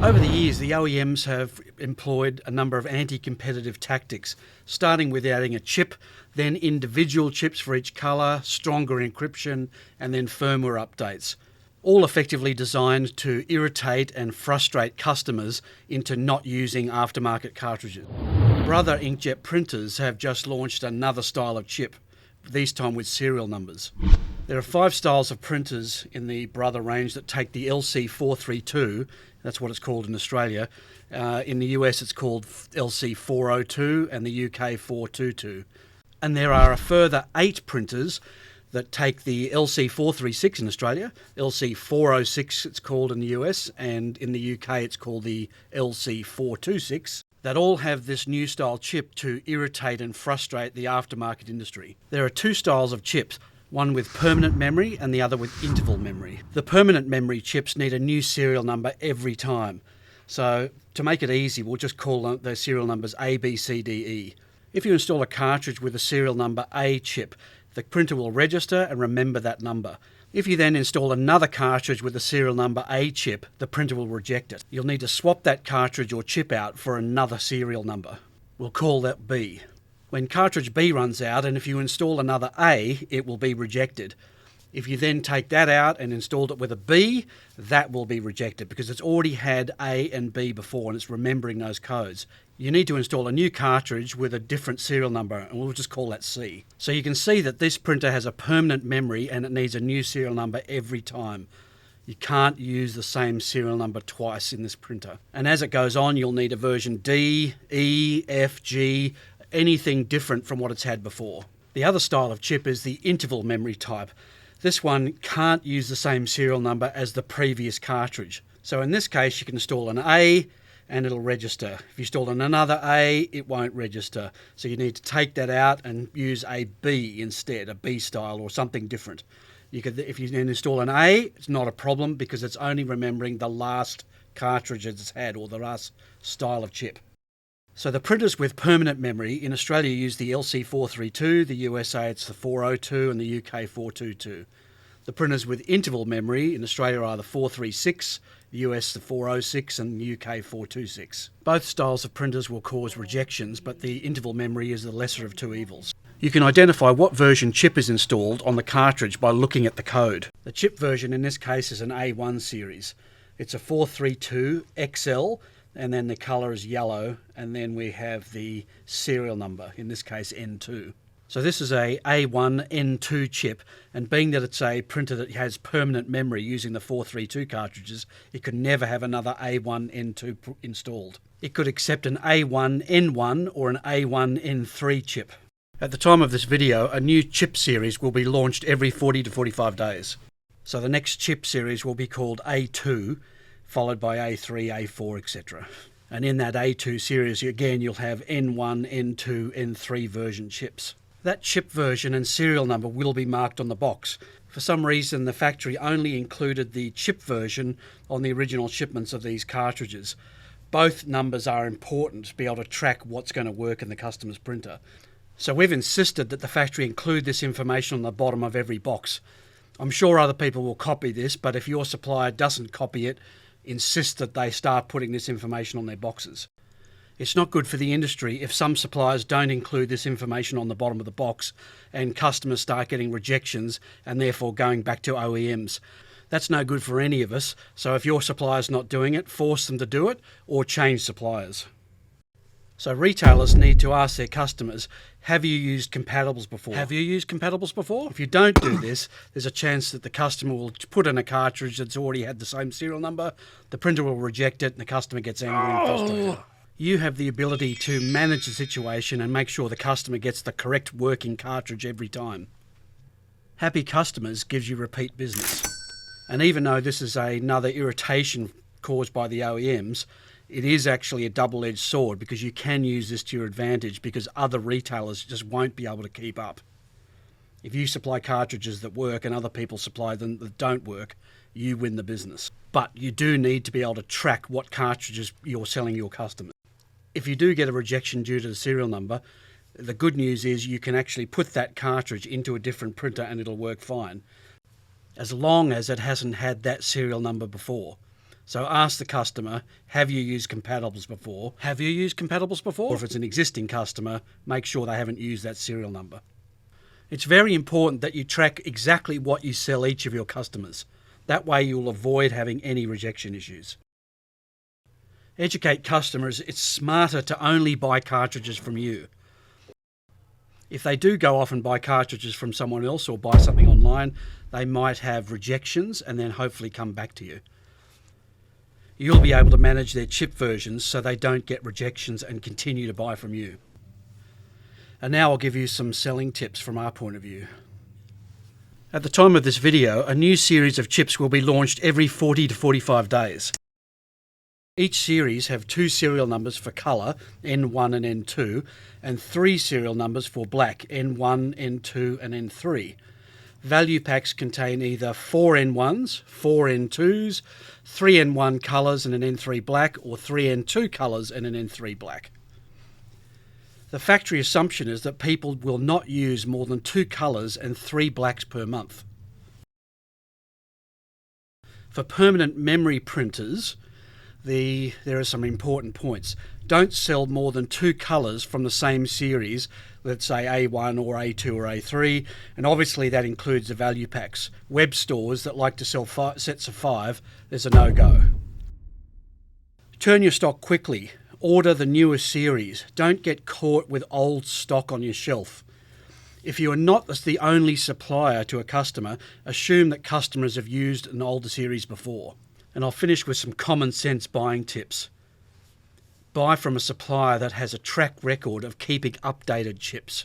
Over the years, the OEMs have employed a number of anti-competitive tactics, starting with adding a chip, then individual chips for each colour, stronger encryption, and then firmware updates, all effectively designed to irritate and frustrate customers into not using aftermarket cartridges. Brother inkjet printers have just launched another style of chip, this time with serial numbers. There are 5 styles of printers in the Brother range that take the LC432, that's what it's called in Australia. In the US it's called LC402 and the UK 422. And there are a further 8 printers that take the LC436 in Australia, LC406 it's called in the US, and in the UK it's called the LC426, that all have this new style chip to irritate and frustrate the aftermarket industry. There are 2 styles of chips, one with permanent memory and the other with interval memory. The permanent memory chips need a new serial number every time. So to make it easy, we'll just call those serial numbers A, B, C, D, E. If you install a cartridge with a serial number A chip, the printer will register and remember that number. If you then install another cartridge with a serial number A chip, the printer will reject it. You'll need to swap that cartridge or chip out for another serial number. We'll call that B. When cartridge B runs out, and if you install another A, it will be rejected. If you then take that out and installed it with a B, that will be rejected because it's already had A and B before and it's remembering those codes. You need to install a new cartridge with a different serial number, and we'll just call that C. So you can see that this printer has a permanent memory and it needs a new serial number every time. You can't use the same serial number twice in this printer. And as it goes on, you'll need a version D, E, F, G, anything different from what it's had before. The other style of chip is the interval memory type. This one can't use the same serial number as the previous cartridge. So in this case, you can install an A and it'll register. If you install another A, it won't register. So you need to take that out and use a B instead, a B style or something different. If you then install an A, it's not a problem because it's only remembering the last cartridge it's had or the last style of chip. So the printers with permanent memory in Australia use the LC432, the USA it's the 402 and the UK 422. The printers with interval memory in Australia are the 436, the US the 406 and the UK 426. Both styles of printers will cause rejections, but the interval memory is the lesser of 2 evils. You can identify what version chip is installed on the cartridge by looking at the code. The chip version in this case is an A1 series. It's a 432 XL, and then the colour is yellow, and then we have the serial number, in this case N2. So this is a A1 N2 chip, and being that it's a printer that has permanent memory using the 432 cartridges, it could never have another A1 N2 installed. It could accept an A1 N1 or an A1 N3 chip. At the time of this video, a new chip series will be launched every 40 to 45 days. So the next chip series will be called A2, followed by A3, A4, etc. And in that A2 series, again, you'll have N1, N2, N3 version chips. That chip version and serial number will be marked on the box. For some reason, the factory only included the chip version on the original shipments of these cartridges. Both numbers are important to be able to track what's going to work in the customer's printer. So we've insisted that the factory include this information on the bottom of every box. I'm sure other people will copy this, but if your supplier doesn't copy it, insist that they start putting this information on their boxes. It's not good for the industry if some suppliers don't include this information on the bottom of the box and customers start getting rejections and therefore going back to OEMs. That's no good for any of us, so if your supplier's not doing it, force them to do it or change suppliers. So retailers need to ask their customers, have you used compatibles before? Have you used compatibles before? If you don't do this, there's a chance that the customer will put in a cartridge that's already had the same serial number, the printer will reject it, and the customer gets angry and frustrated. You have the ability to manage the situation and make sure the customer gets the correct working cartridge every time. Happy customers gives you repeat business. And even though this is another irritation caused by the OEMs, it is actually a double-edged sword because you can use this to your advantage because other retailers just won't be able to keep up. If you supply cartridges that work and other people supply them that don't work, you win the business. But you do need to be able to track what cartridges you're selling your customers. If you do get a rejection due to the serial number, the good news is you can actually put that cartridge into a different printer and it'll work fine, as long as it hasn't had that serial number before. So ask the customer, have you used compatibles before? Have you used compatibles before? Or if it's an existing customer, make sure they haven't used that serial number. It's very important that you track exactly what you sell each of your customers. That way you'll avoid having any rejection issues. Educate customers it's smarter to only buy cartridges from you. If they do go off and buy cartridges from someone else or buy something online, they might have rejections and then hopefully come back to you. You'll be able to manage their chip versions so they don't get rejections and continue to buy from you. And now I'll give you some selling tips from our point of view. At the time of this video, a new series of chips will be launched every 40 to 45 days. Each series have 2 serial numbers for colour, N1 and N2, and 3 serial numbers for black, N1, N2 and N3. Value packs contain either 4 N1s, 4 N2s, 3 N1 colours and an N3 black, or 3 N2 colours and an N3 black. The factory assumption is that people will not use more than 2 colours and 3 blacks per month. For permanent memory printers, there are some important points. Don't sell more than 2 colours from the same series, let's say A1 or A2 or A3, and obviously that includes the value packs. Web stores that like to sell sets of 5, there's a no-go. Turn your stock quickly. Order the newest series. Don't get caught with old stock on your shelf. If you are not the only supplier to a customer, assume that customers have used an older series before. And I'll finish with some common sense buying tips. Buy from a supplier that has a track record of keeping updated chips.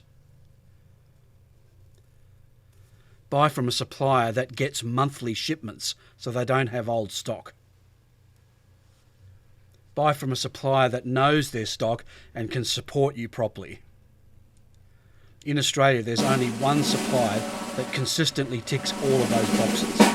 Buy from a supplier that gets monthly shipments so they don't have old stock. Buy from a supplier that knows their stock and can support you properly. In Australia, there's only one supplier that consistently ticks all of those boxes.